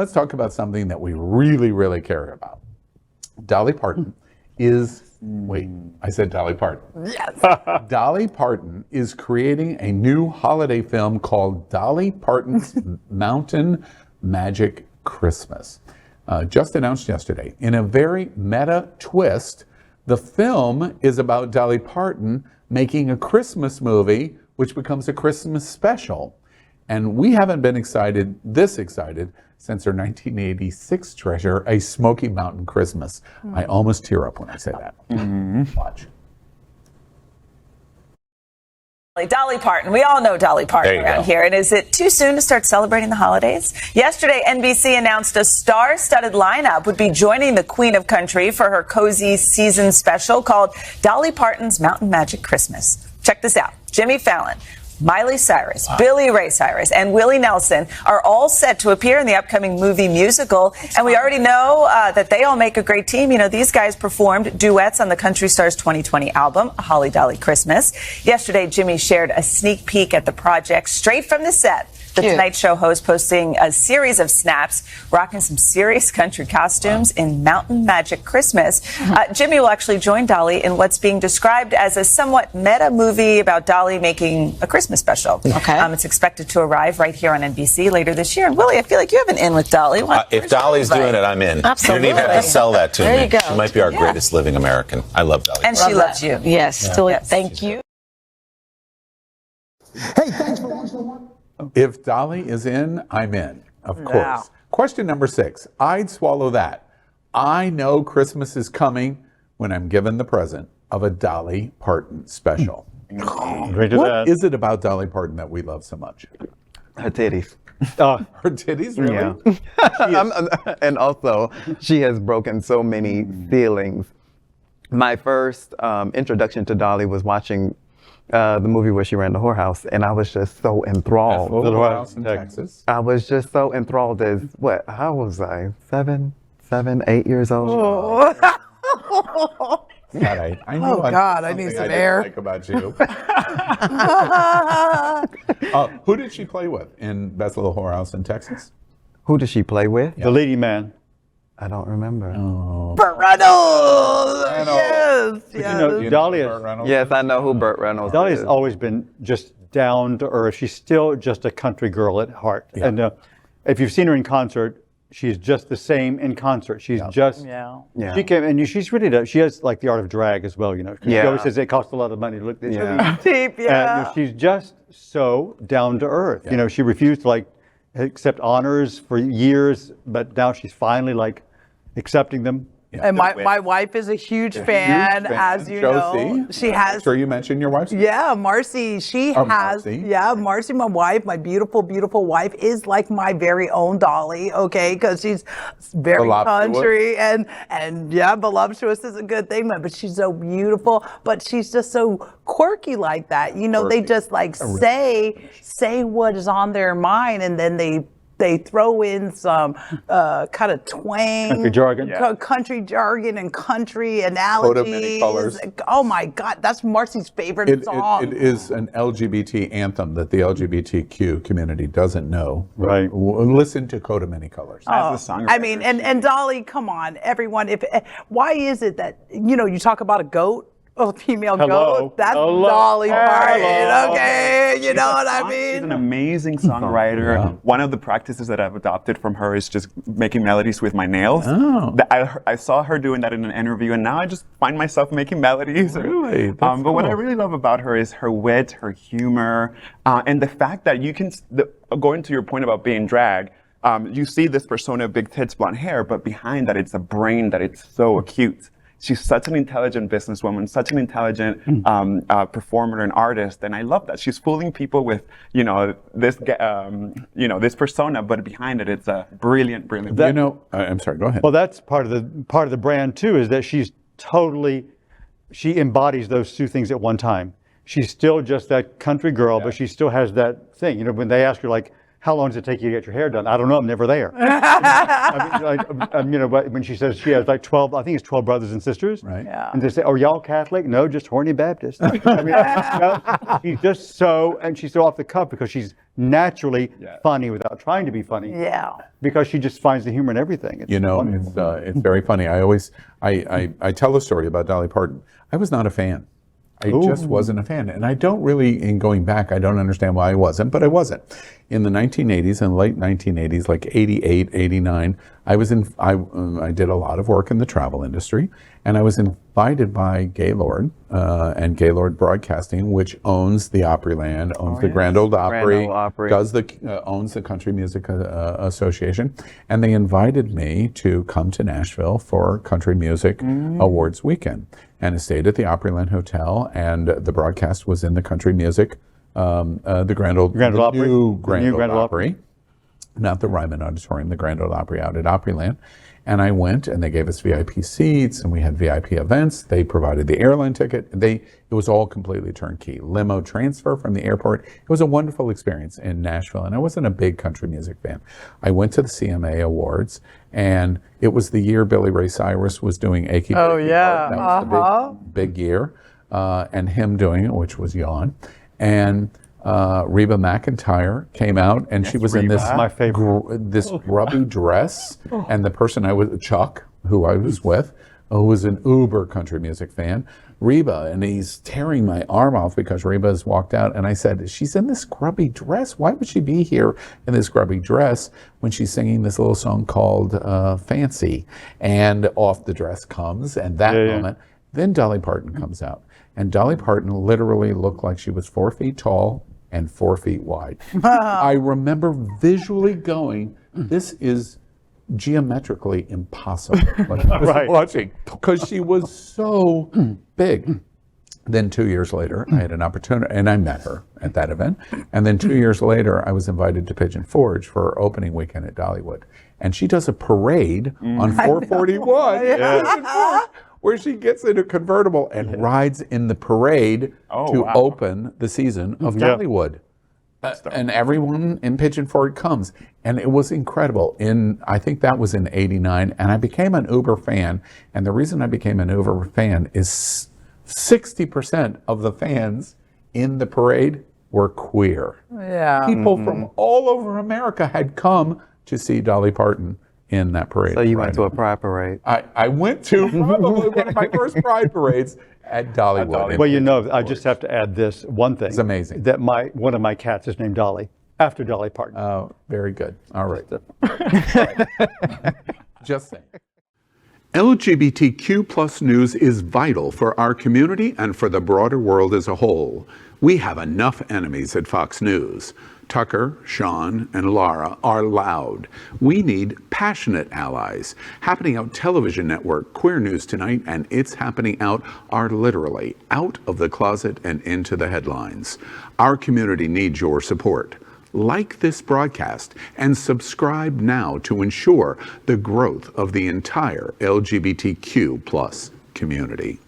let's talk about something that we really, really care about. Dolly Parton is, wait, I said Dolly Parton. Yes. Dolly Parton is creating a new holiday film called Dolly Parton's Mountain Magic Christmas. Just announced yesterday. In a very meta twist, the film is about Dolly Parton making a Christmas movie, which becomes a Christmas special. And we haven't been this excited, since her 1986 treasure, A Smoky Mountain Christmas. I almost tear up when I say that. Watch. Dolly Parton. We all know Dolly Parton around here. And is it too soon to start celebrating the holidays? Yesterday, NBC announced a star-studded lineup would be joining the Queen of Country for her cozy season special called Dolly Parton's Mountain Magic Christmas. Check this out. Jimmy Fallon, Miley Cyrus, Billy Ray Cyrus, and Willie Nelson are all set to appear in the upcoming movie musical. And we already know that they all make a great team. You know, these guys performed duets on the Country Stars 2020 album, A Holly Dolly Christmas. Yesterday, Jimmy shared a sneak peek at the project straight from the set. The Tonight Show host posting a series of snaps, rocking some serious country costumes in Mountain Magic Christmas. Jimmy will actually join Dolly in what's being described as a somewhat meta movie about Dolly making a Christmas special. It's expected to arrive right here on NBC later this year. And Willie, I feel like you have an in with Dolly. If Dolly's doing it, I'm in. Absolutely. You don't even have to sell that to me. There you go. She might be our greatest living American. I love Dolly. And she loves you. Yes. Thank you. Hey, thanks for watching. If Dolly is in, I'm in, of course. Question number 6. I'd swallow that. I know Christmas is coming when I'm given the present of a Dolly Parton special. What is it about Dolly Parton that we love so much? Her titties. Her titties, really? Yeah. And also, she has broken so many ceilings. My first introduction to Dolly was watching the movie where she ran the whorehouse, and I was just so enthralled. The whorehouse in Texas. I was just so enthralled as, how was I? 7, 8 years old? God, I knew I need some air. Like about you. Who did she play with in Best Little Whorehouse in Texas? Who did she play with? The leading man. I don't remember. Burt Reynolds. Reynolds. Yes. You know, Dolly is, Yes, I know who Burt Reynolds Dolly is. has always been just down to earth. She's still just a country girl at heart. Yeah. And if you've seen her in concert, she's just the same in concert. She's just, she can, and she's really, she has like the art of drag as well, you know. She always says it costs a lot of money to look this Cheap, And you know, she's just so down to earth. You know, she refused to like accept honors for years, but now she's finally like accepting them. Yeah. And my wife is a huge fan, as you know. She has. Sure, you mentioned your wife. Yeah, Marcy. She has. Marcy. Yeah, Marcy, my wife, my beautiful, beautiful wife, is like my very own Dolly. Okay, because she's very country and yeah, voluptuous is a good thing, but she's so beautiful. But she's just so quirky like that. You know, they just like say what is on their mind, and then they throw in some kind of twang, country jargon and country analogies. Colors. Oh my God, that's Marcy's favorite song. It is an LGBT anthem that the LGBTQ community doesn't know. Right. Listen to Coat of Many Colors. I mean, and Dolly, come on, everyone. Why is it that, you know, you talk about a goat? A female goat, that's Dolly Parton, okay? You know what I mean? She's an amazing songwriter. Yeah. One of the practices that I've adopted from her is just making melodies with my nails. I saw her doing that in an interview, and now I just find myself making melodies. Really? But what I really love about her is her wit, her humor, and the fact that you can, going to your point about being drag, you see this persona of big tits, blonde hair, but behind that it's a brain that it's so acute. She's such an intelligent businesswoman, such an intelligent performer and artist, and I love that. She's fooling people with, you know, this this persona, but behind it, it's a brilliant. You know, I'm sorry. Go ahead. Well, that's part of the brand too. Is that she embodies those two things at one time. She's still just that country girl, but she still has that thing. You know, when they ask her like, how long does it take you to get your hair done? I don't know. I'm never there. You know, but when she says she has like 12, I think it's 12 brothers and sisters. Right. Yeah. And they say, "Are y'all Catholic?" No, just horny Baptist. I mean, you know, she's just so, and she's so off the cuff because she's naturally funny without trying to be funny. Yeah. Because she just finds the humor in everything. It's wonderful. It's very funny. I tell a story about Dolly Parton. I was not a fan. I just wasn't a fan. And I don't really, in going back, I don't understand why I wasn't, but I wasn't. In the 1980s and late 1980s, like 88, 89, I did a lot of work in the travel industry, and I was invited by Gaylord and Gaylord Broadcasting, which owns the Opryland, owns the Grand Ole Opry, owns the Country Music Association, and they invited me to come to Nashville for Country Music Awards weekend. And I stayed at the Opryland Hotel, and the broadcast was in the Country Music, the Grand Ole Opry, new Grand Ole Opry, not the Ryman Auditorium, the Grand Ole Opry out at Opryland. And I went, and they gave us VIP seats, and we had VIP events. They provided the airline ticket. It was all completely turnkey. Limo transfer from the airport. It was a wonderful experience in Nashville, and I wasn't a big country music fan. I went to the CMA Awards, and it was the year Billy Ray Cyrus was doing Achy Breaky Heart. That was the big year, and him doing it, which was Yawn. And Reba McEntire came out, and she was in this this grubby dress, and the person Chuck, who I was with, who was an uber country music fan, Reba, and he's tearing my arm off because Reba has walked out, and I said, she's in this grubby dress. Why would she be here in this grubby dress when she's singing this little song called Fancy? And off the dress comes, and that moment, then Dolly Parton comes out. And Dolly Parton literally looked like she was 4 feet tall and 4 feet wide. I remember visually going, this is geometrically impossible. Like I was watching, because she was so big. Then 2 years later, I had an opportunity, and I met her at that event. And then 2 years later, I was invited to Pigeon Forge for her opening weekend at Dollywood. And she does a parade on 441 Pigeon Forge, where she gets in a convertible and rides in the parade to open the season of Dollywood. And everyone in Pigeon Forge comes. And it was incredible. I think that was in 89, and I became an Uber fan. And the reason I became an Uber fan is 60% of the fans in the parade were queer. Yeah. People from all over America had come to see Dolly Parton in that parade. So you went to a pride parade? I went to probably one of my first pride parades at Dollywood. Well, I just have to add this one thing. It's amazing. That one of my cats is named Dolly, after Dolly Parton. Oh, very good. All right. Just saying. LGBTQ plus news is vital for our community and for the broader world as a whole. We have enough enemies at Fox News. Tucker, Sean, and Laura are loud. We need passionate allies. Happening Out Television Network, Queer News Tonight, and It's Happening Out are literally out of the closet and into the headlines. Our community needs your support. Like this broadcast and subscribe now to ensure the growth of the entire LGBTQ plus community.